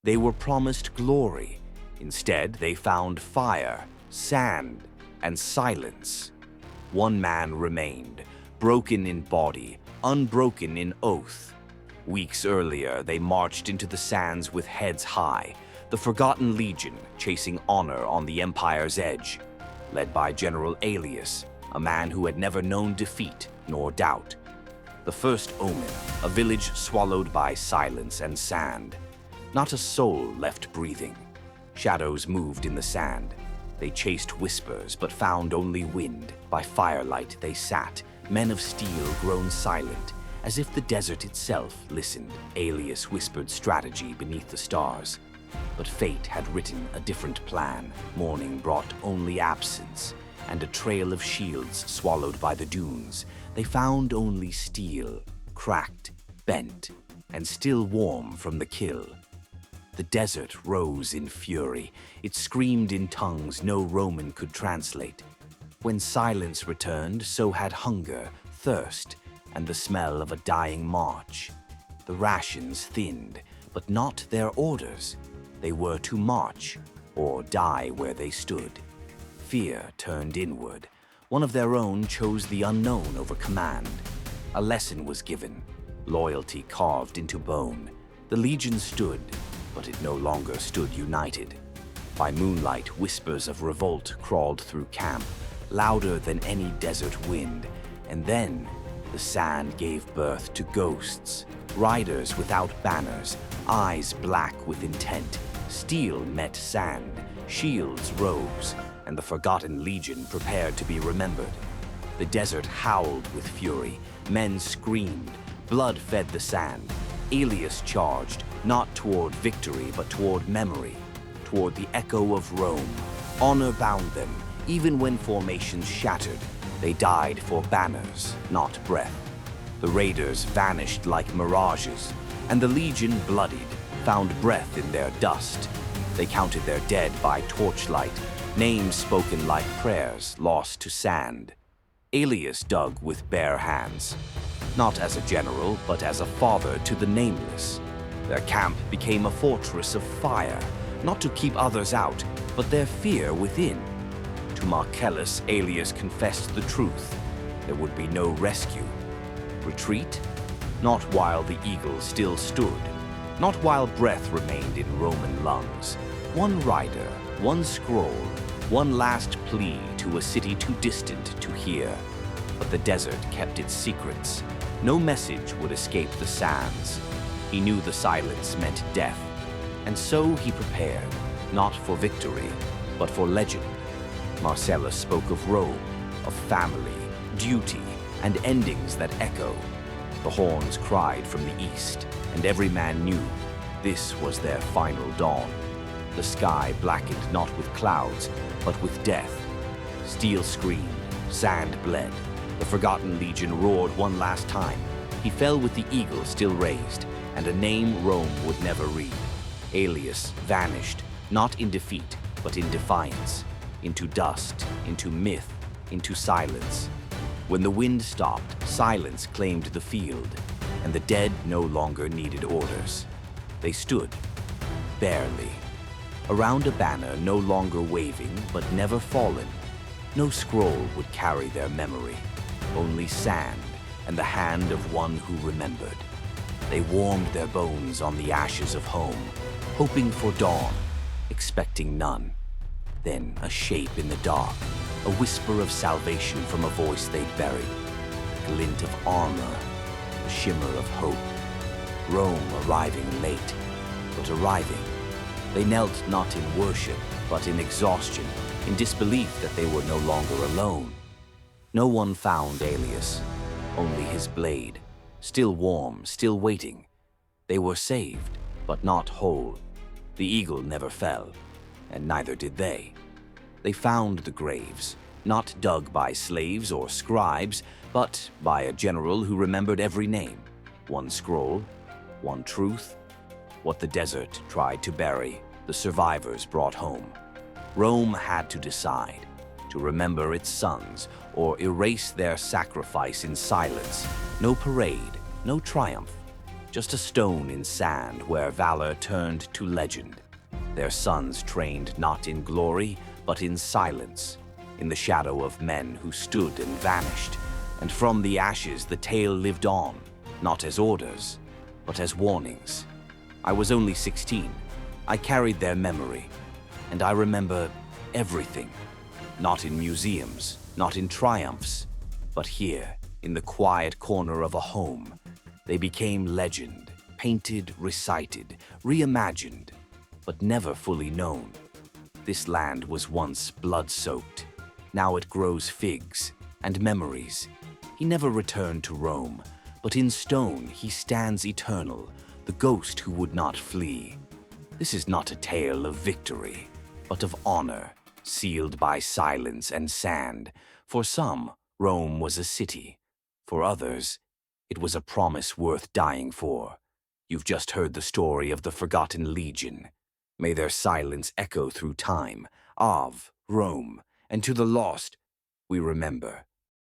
They were promised glory. Instead, they found fire, sand, and silence. One man remained, broken in body, unbroken in oath. Weeks earlier, they marched into the sands with heads high, the Forgotten Legion chasing honor on the Empire's edge, led by General Aelius, a man who had never known defeat nor doubt. The first omen, a village swallowed by silence and sand. Not a soul left breathing. Shadows moved in the sand. They chased whispers, but found only wind. By firelight they sat, men of steel grown silent, as if the desert itself listened. Aelius whispered strategy beneath the stars. But fate had written a different plan. Morning brought only absence, and a trail of shields swallowed by the dunes. They found only steel, cracked, bent, and still warm from the kill. The desert rose in fury. It screamed in tongues no Roman could translate. When silence returned, so had hunger, thirst, and the smell of a dying march. The rations thinned, but not their orders. They were to march or die where they stood. Fear turned inward. One of their own chose the unknown over command. A lesson was given, loyalty carved into bone. The legion stood, but it no longer stood united. By moonlight, whispers of revolt crawled through camp, louder than any desert wind. And then, the sand gave birth to ghosts, riders without banners, eyes black with intent. Steel met sand, shields rose, and the Forgotten Legion prepared to be remembered. The desert howled with fury, men screamed, blood fed the sand. Aelius charged, not toward victory, but toward memory, toward the echo of Rome. Honor bound them, even when formations shattered. They died for banners, not breath. The raiders vanished like mirages, and the legion, bloodied, found breath in their dust. They counted their dead by torchlight, names spoken like prayers lost to sand. Aelius dug with bare hands, not as a general, but as a father to the nameless. Their camp became a fortress of fire, not to keep others out, but their fear within. To Marcellus, Aelius confessed the truth. There would be no rescue. Retreat? Not while the eagle still stood. Not while breath remained in Roman lungs. One rider, one scroll, one last plea to a city too distant to hear. But the desert kept its secrets. No message would escape the sands. He knew the silence meant death. And so he prepared, not for victory, but for legend. Marcellus spoke of Rome, of family, duty, and endings that echo. The horns cried from the east, and every man knew this was their final dawn. The sky blackened not with clouds, but with death. Steel screamed, sand bled. The Forgotten Legion roared one last time. He fell with the eagle still raised, and a name Rome would never read. Aelius vanished, not in defeat, but in defiance. Into dust, into myth, into silence. When the wind stopped, silence claimed the field, and the dead no longer needed orders. They stood, barely, around a banner no longer waving but never fallen. No scroll would carry their memory, only sand and the hand of one who remembered. They warmed their bones on the ashes of home, hoping for dawn, expecting none. Then a shape in the dark, a whisper of salvation from a voice they'd buried, a glint of armor, a shimmer of hope. Rome arriving late, but arriving. They knelt not in worship, but in exhaustion, in disbelief that they were no longer alone. No one found Aelius, only his blade, still warm, still waiting. They were saved, but not whole. The eagle never fell, and neither did they. They found the graves, not dug by slaves or scribes, but by a general who remembered every name. One scroll, one truth. What the desert tried to bury, the survivors brought home. Rome had to decide, to remember its sons or erase their sacrifice in silence. No parade, no triumph, just a stone in sand where valor turned to legend. Their sons trained not in glory, but in silence, in the shadow of men who stood and vanished. And from the ashes the tale lived on, not as orders, but as warnings. I was only 16. I carried their memory, and I remember everything. Not in museums, not in triumphs, but here, in the quiet corner of a home. They became legend, painted, recited, reimagined, but never fully known. This land was once blood-soaked. Now it grows figs and memories. He never returned to Rome, but in stone he stands eternal, the ghost who would not flee. This is not a tale of victory, but of honor, sealed by silence and sand. For some, Rome was a city. For others, it was a promise worth dying for. You've just heard the story of the Forgotten Legion. May their silence echo through time, of Rome, and to the lost, we remember.